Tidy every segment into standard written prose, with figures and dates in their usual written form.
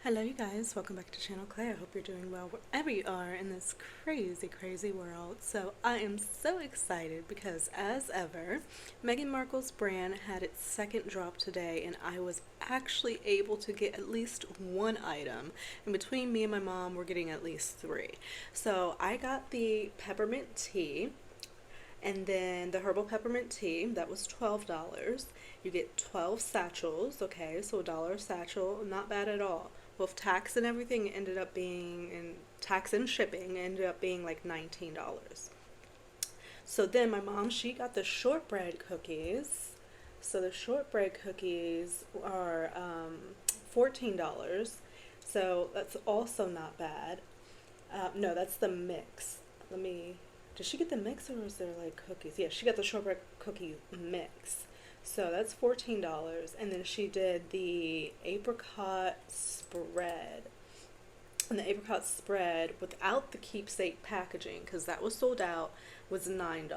Hello, you guys. Welcome back to Channel Clay. I hope you're doing well wherever you are in this crazy, crazy world. So, I am so excited because, as ever, Meghan Markle's brand had its second drop today, and I was actually able to get at least one item. And between me and my mom, we're getting at least three. So, I got the peppermint tea. And then the herbal peppermint tea, that was $12. You get 12 satchels, okay, so $1 a satchel, not bad at all. With tax and everything, it ended up being, and tax and shipping, ended up being like $19. So then my mom, she got the shortbread cookies. So the shortbread cookies are $14. So that's also not bad. No, that's the mix. Let me. Did she get the mix or was there like cookies? Yeah, she got the shortbread cookie mix. So that's $14. And then she did the apricot spread. And the apricot spread without the keepsake packaging, because that was sold out, was $9.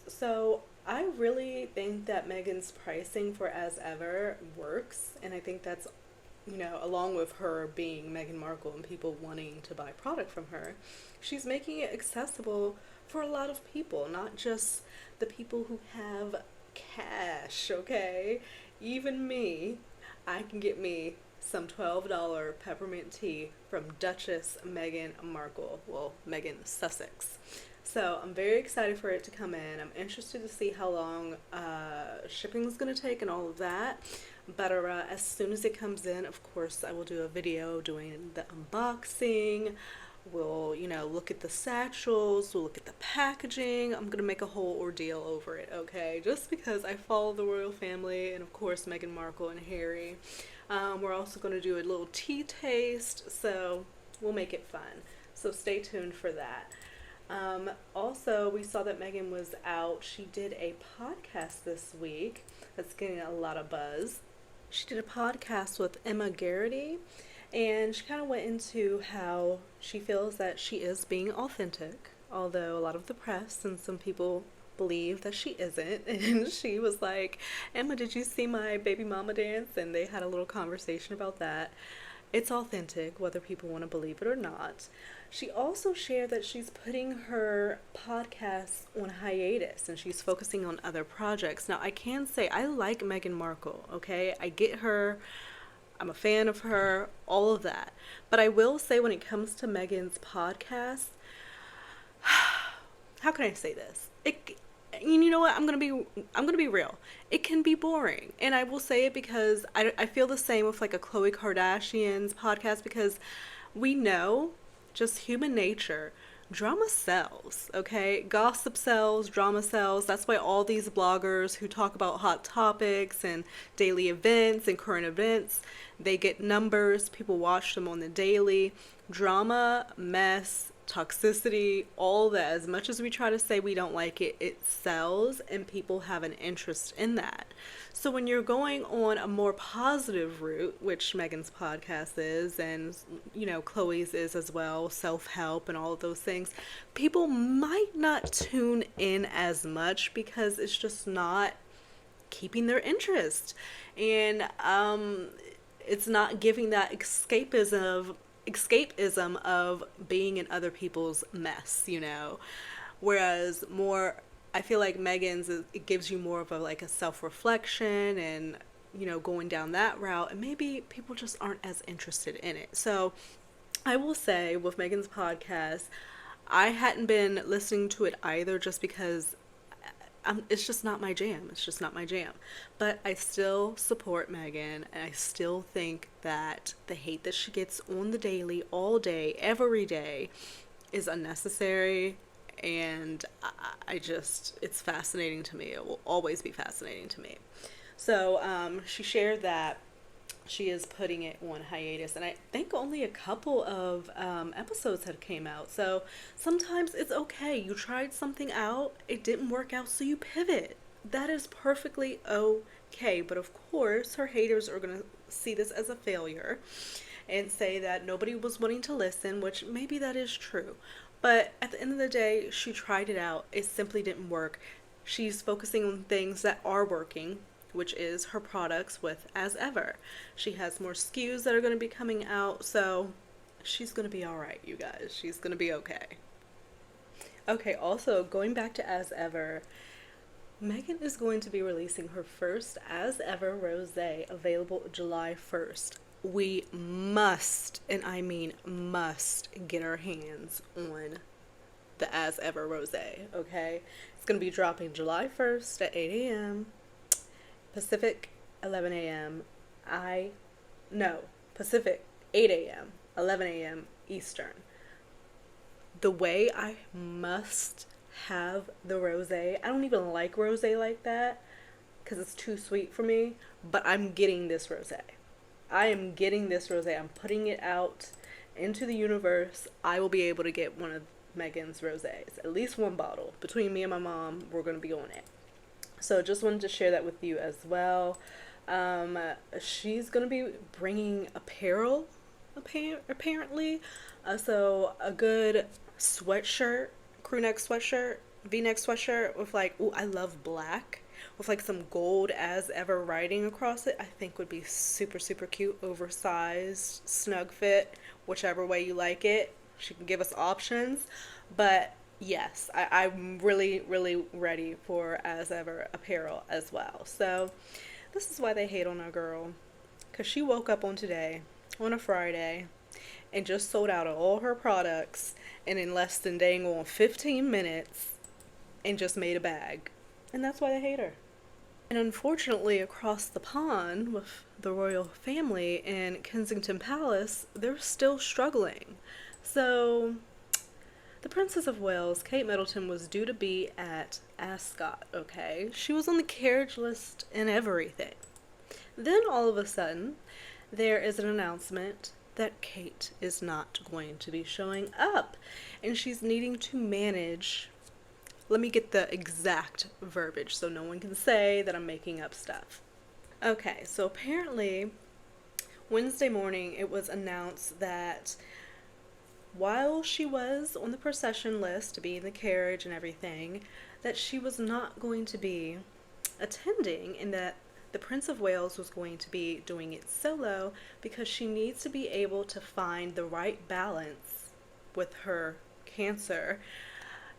So I really think that Megan's pricing for As Ever works. And I think that's along with her being Meghan Markle and people wanting to buy product from her, she's making it accessible for a lot of people, not just the people who have cash, okay? Even me, I can get me some $12 peppermint tea from Duchess Meghan Markle, well, Meghan Sussex. So I'm very excited for it to come in. I'm interested to see how long shipping is going to take and all of that. But as soon as it comes in, of course, I will do a video doing the unboxing. We'll, look at the satchels, we'll look at the packaging. I'm gonna make a whole ordeal over it, okay? Just because I follow the royal family and, of course, Meghan Markle and Harry. We're also gonna do a little tea taste, so we'll make it fun. So stay tuned for that. Also, we saw that Meghan was out. She did a podcast this week that's getting a lot of buzz. She did a podcast with Emma Garrity, and she kind of went into how she feels that she is being authentic, although a lot of the press and some people believe that she isn't. And she was like, Emma, did you see my baby mama dance? And they had a little conversation about that. It's authentic, whether people want to believe it or not. She also shared that she's putting her podcast on hiatus and she's focusing on other projects. Now, I can say I like Meghan Markle, okay? I get her. I'm a fan of her, all of that. But I will say when it comes to Meghan's podcast, how can I say this? You know what? I'm gonna be real. It can be boring, and I will say it because I feel the same with like a Khloe Kardashian's podcast, because we know just human nature. Drama sells, okay? Gossip sells, drama sells. That's why all these bloggers who talk about hot topics and daily events and current events, they get numbers. People watch them on the daily. Drama, mess, toxicity, all that. As much as we try to say we don't like it, it sells and people have an interest in that. So when you're going on a more positive route, which Meghan's podcast is, and Khloe's is as well, self-help and all of those things, people might not tune in as much because it's just not keeping their interest. And it's not giving that escapism of being in other people's mess. Whereas more, I feel like Megan's, it gives you more of a self-reflection and going down that route, and maybe people just aren't as interested in it. So I will say with Megan's podcast, I hadn't been listening to it either, just because it's just not my jam. It's just not my jam. But I still support Meghan, and I still think that the hate that she gets on the daily, all day, every day, is unnecessary. And it's fascinating to me. It will always be fascinating to me. So she shared that she is putting it on hiatus, and I think only a couple of episodes had came out. So sometimes it's okay. You tried something out, it didn't work out, so you pivot. That is perfectly okay. But of course, her haters are going to see this as a failure and say that nobody was wanting to listen, which maybe that is true. But at the end of the day, she tried it out. It simply didn't work. She's focusing on things that are working, which is her products with As Ever. She has more SKUs that are going to be coming out, so she's going to be all right, you guys. She's going to be okay. Okay, also going back to As Ever, Megan is going to be releasing her first As Ever Rosé, available July 1st. We must, and I mean must, get our hands on the As Ever Rosé, okay? It's going to be dropping July 1st at 8 a.m. Pacific, 11 a.m. Pacific, 8 a.m., 11 a.m. Eastern. The way I must have the rosé, I don't even like rosé like that because it's too sweet for me, but I'm getting this rosé. I am getting this rosé. I'm putting it out into the universe. I will be able to get one of Megan's rosés, at least one bottle. Between me and my mom, we're going to be on it. So just wanted to share that with you as well. She's going to be bringing apparel, apparently. So a good sweatshirt, crew neck sweatshirt, v-neck sweatshirt with like, ooh, I love black, with like some gold As Ever writing across it, I think would be super, super cute. Oversized, snug fit, whichever way you like it. She can give us options. But yes, I'm really, really ready for As Ever apparel as well. So this is why they hate on our girl. Because she woke up on today, on a Friday, and just sold out of all her products, and in less than dang on 15 minutes, and just made a bag. And that's why they hate her. And unfortunately, across the pond with the royal family in Kensington Palace, they're still struggling. So the Princess of Wales, Kate Middleton, was due to be at Ascot, okay? She was on the carriage list and everything. Then all of a sudden, there is an announcement that Kate is not going to be showing up, and she's needing to manage. Let me get the exact verbiage so no one can say that I'm making up stuff. Okay, so apparently Wednesday morning it was announced that while she was on the procession list to be in the carriage and everything, that she was not going to be attending, and that the Prince of Wales was going to be doing it solo because she needs to be able to find the right balance with her cancer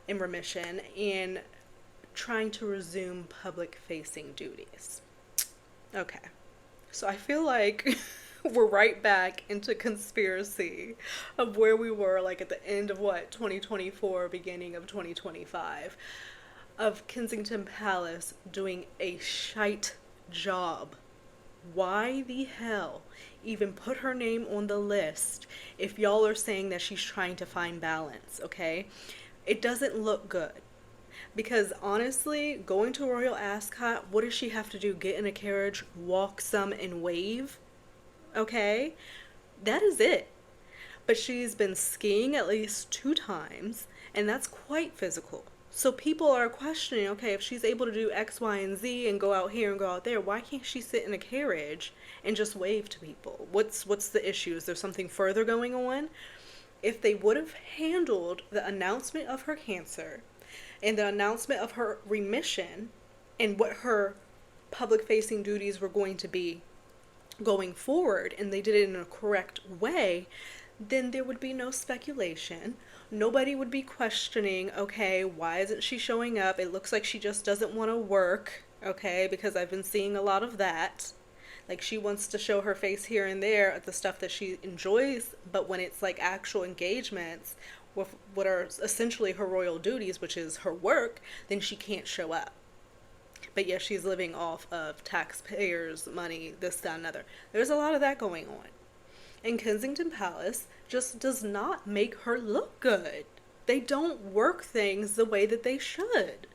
in remission and trying to resume public-facing duties. Okay, so I feel like we're right back into conspiracy of where we were like at the end of 2024, beginning of 2025, of Kensington Palace doing a shite job. Why the hell even put her name on the list if y'all are saying that she's trying to find balance, okay? It doesn't look good. Because honestly, going to Royal Ascot, what does she have to do? Get in a carriage, walk some, and wave? Okay? That is it. But she's been skiing at least 2 times, and that's quite physical. So people are questioning, okay, if she's able to do X, Y, and Z and go out here and go out there, why can't she sit in a carriage and just wave to people? What's the issue? Is there something further going on? If they would have handled the announcement of her cancer and the announcement of her remission and what her public-facing duties were going to be going forward, and they did it in a correct way, then there would be no speculation. Nobody would be questioning, okay, why isn't she showing up? It looks like she just doesn't want to work, okay, because I've been seeing a lot of that. Like, she wants to show her face here and there at the stuff that she enjoys, but when it's like actual engagements with what are essentially her royal duties, which is her work, then she can't show up. But yes, she's living off of taxpayers' money, this, that, and another. There's a lot of that going on. And Kensington Palace just does not make her look good. They don't work things the way that they should.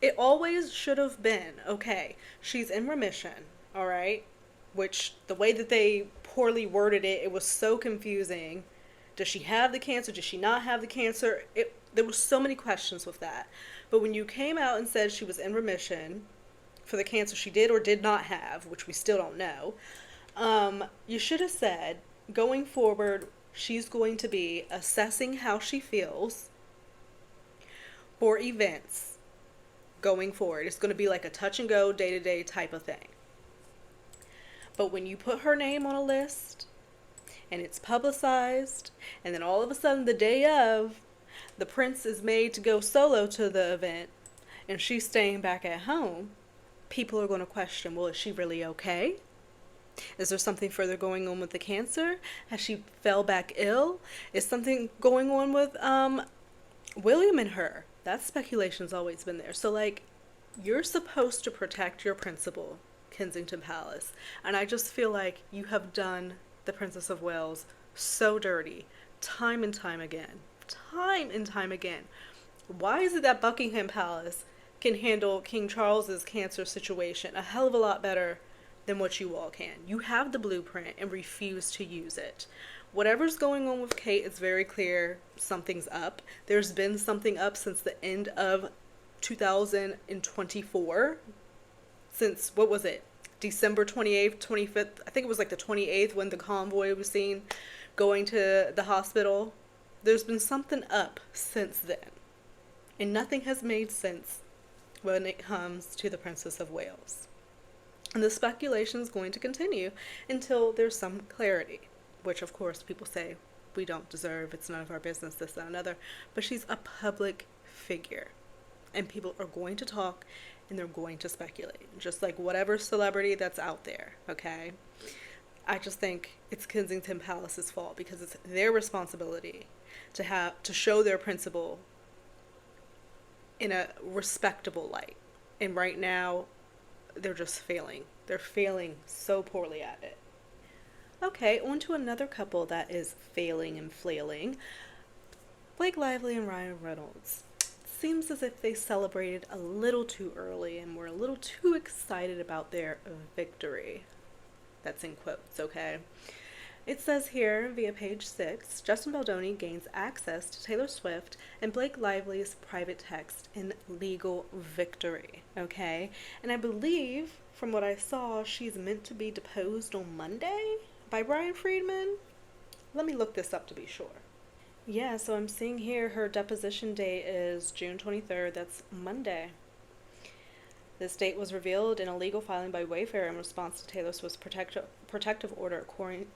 It always should have been, okay, she's in remission, all right? Which, the way that they poorly worded it, it was so confusing. Does she have the cancer? Does she not have the cancer? There were so many questions with that. But when you came out and said she was in remission for the cancer she did or did not have, which we still don't know, you should have said, going forward, she's going to be assessing how she feels for events going forward. It's going to be like a touch and go, day to day type of thing. But when you put her name on a list and it's publicized, and then all of a sudden the day of, the prince is made to go solo to the event and she's staying back at home, people are going to question, well, is she really okay? Is there something further going on with the cancer? Has she fell back ill? Is something going on with William and her? That speculation's always been there. So like, you're supposed to protect your principal, Kensington Palace, and I just feel like you have done the Princess of Wales so dirty, time and time again. Time and time again. Why is it that Buckingham Palace can handle King Charles's cancer situation a hell of a lot better than what you all can? You have the blueprint and refuse to use it. Whatever's going on with Kate, it's very clear something's up. There's been something up since the end of 2024. Since, what was it? December 28th, 25th? I think it was like the 28th when the convoy was seen going to the hospital. There's been something up since then. And nothing has made sense when it comes to the Princess of Wales. And the speculation is going to continue until there's some clarity, which of course people say we don't deserve, it's none of our business, this, that, and another. But she's a public figure, and people are going to talk and they're going to speculate, just like whatever celebrity that's out there, okay? I just think it's Kensington Palace's fault because it's their responsibility to show their principal in a respectable light. And right now, they're just failing. They're failing so poorly at it. Okay, on to another couple that is failing and flailing. Blake Lively and Ryan Reynolds. Seems as if they celebrated a little too early and were a little too excited about their victory. That's in quotes, okay? It says here, via page 6, Justin Baldoni gains access to Taylor Swift and Blake Lively's private text in legal victory, okay? And I believe, from what I saw, she's meant to be deposed on Monday by Brian Friedman. Let me look this up to be sure. Yeah, so I'm seeing here her deposition date is June 23rd. That's Monday. This date was revealed in a legal filing by Wayfair in response to Taylor Swift's protective order.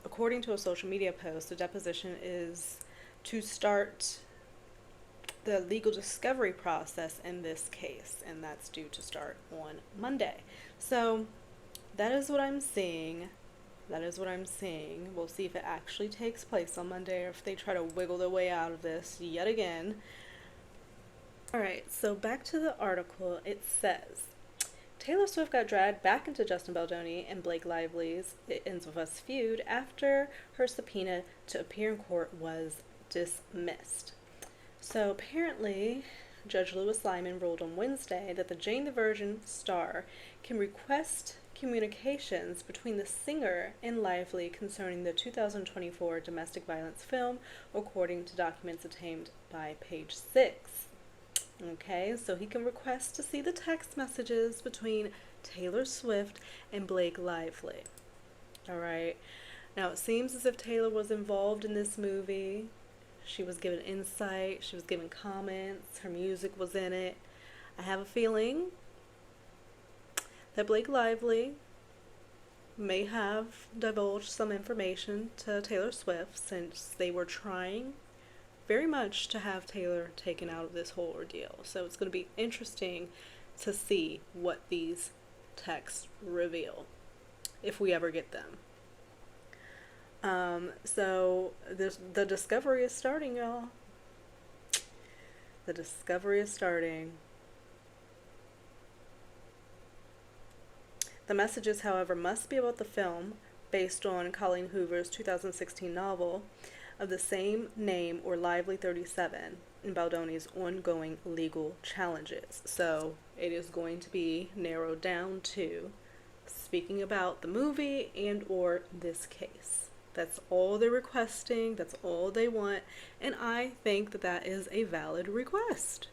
According to a social media post, the deposition is to start the legal discovery process in this case, and that's due to start on Monday. So that is what I'm seeing. That is what I'm seeing. We'll see if it actually takes place on Monday or if they try to wiggle their way out of this yet again. Alright, so back to the article. It says, Taylor Swift got dragged back into Justin Baldoni and Blake Lively's It Ends With Us feud after her subpoena to appear in court was dismissed. So apparently, Judge Lewis Lyman ruled on Wednesday that the Jane the Virgin star can request communications between the singer and Lively concerning the 2024 domestic violence film, according to documents obtained by page 6. Okay, so he can request to see the text messages between Taylor Swift and Blake Lively. Alright, now it seems as if Taylor was involved in this movie. She was given insight, she was given comments, her music was in it. I have a feeling that Blake Lively may have divulged some information to Taylor Swift since they were trying very much to have Taylor taken out of this whole ordeal. So it's going to be interesting to see what these texts reveal, if we ever get them. So the discovery is starting, y'all. The discovery is starting. The messages, however, must be about the film based on Colleen Hoover's 2016 novel of the same name or Lively 37 in Baldoni's ongoing legal challenges. So it is going to be narrowed down to speaking about the movie and or this case. That's all they're requesting, that's all they want, and I think that that is a valid request.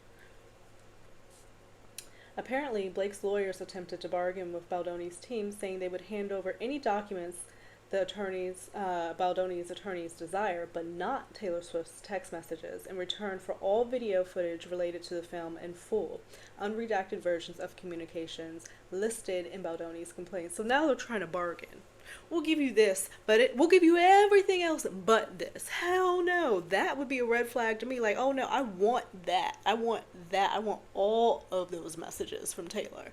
Apparently, Blake's lawyers attempted to bargain with Baldoni's team, saying they would hand over any documents the attorney's, Baldoni's attorney's desire, but not Taylor Swift's text messages, in return for all video footage related to the film in full, unredacted versions of communications listed in Baldoni's complaint. So now they're trying to bargain. We'll give you this, but we'll give you everything else but this. Hell no. That would be a red flag to me. Like, oh no, I want that. I want that. I want all of those messages from Taylor.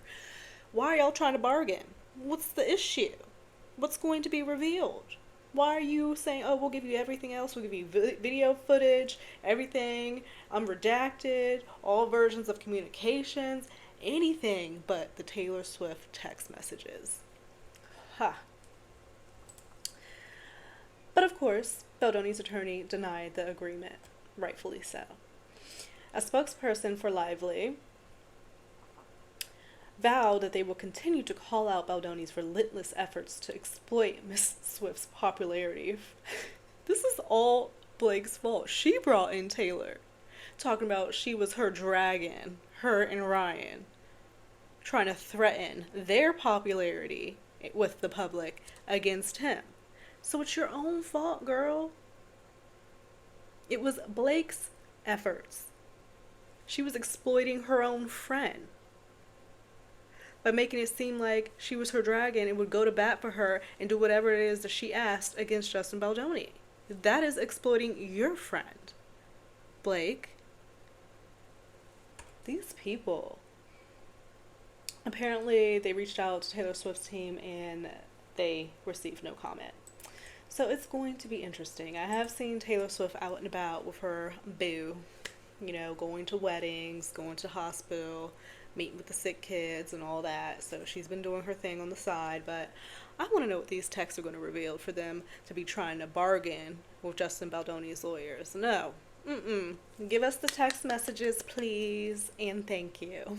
Why are y'all trying to bargain? What's the issue? What's going to be revealed? Why are you saying, oh, we'll give you everything else? We'll give you video footage, everything, unredacted, all versions of communications, anything but the Taylor Swift text messages. Ha. But of course, Baldoni's attorney denied the agreement, rightfully so. A spokesperson for Lively vowed that they will continue to call out Baldoni's relentless efforts to exploit Miss Swift's popularity. This is all Blake's fault. She brought in Taylor, talking about she was her dragon, her and Ryan, trying to threaten their popularity with the public against him. So it's your own fault, girl. It was Blake's efforts. She was exploiting her own friend by making it seem like she was her dragon and would go to bat for her and do whatever it is that she asked against Justin Baldoni. That is exploiting your friend, Blake. These people. Apparently, they reached out to Taylor Swift's team and they received no comment. So it's going to be interesting. I have seen Taylor Swift out and about with her boo, you know, going to weddings, going to hospital, meeting with the sick kids and all that. So she's been doing her thing on the side, but I want to know what these texts are going to reveal for them to be trying to bargain with Justin Baldoni's lawyers. No. Give us the text messages, please, and thank you.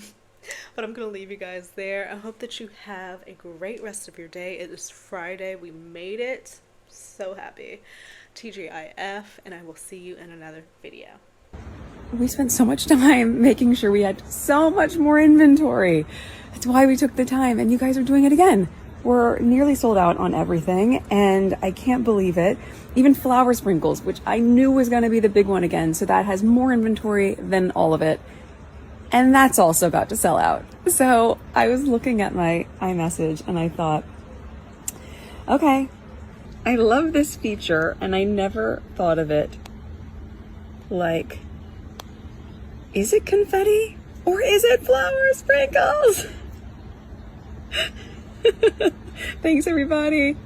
But I'm going to leave you guys there. I hope that you have a great rest of your day. It is Friday. We made it. So happy. TGIF, and I will see you in another video. We spent so much time making sure we had so much more inventory. That's why we took the time, and you guys are doing it again. We're nearly sold out on everything, and I can't believe it. Even flower sprinkles, which I knew was going to be the big one again, so that has more inventory than all of it. And that's also about to sell out. So I was looking at my iMessage and I thought, okay, I love this feature, and I never thought of it like, is it confetti or is it flower sprinkles? Thanks, everybody.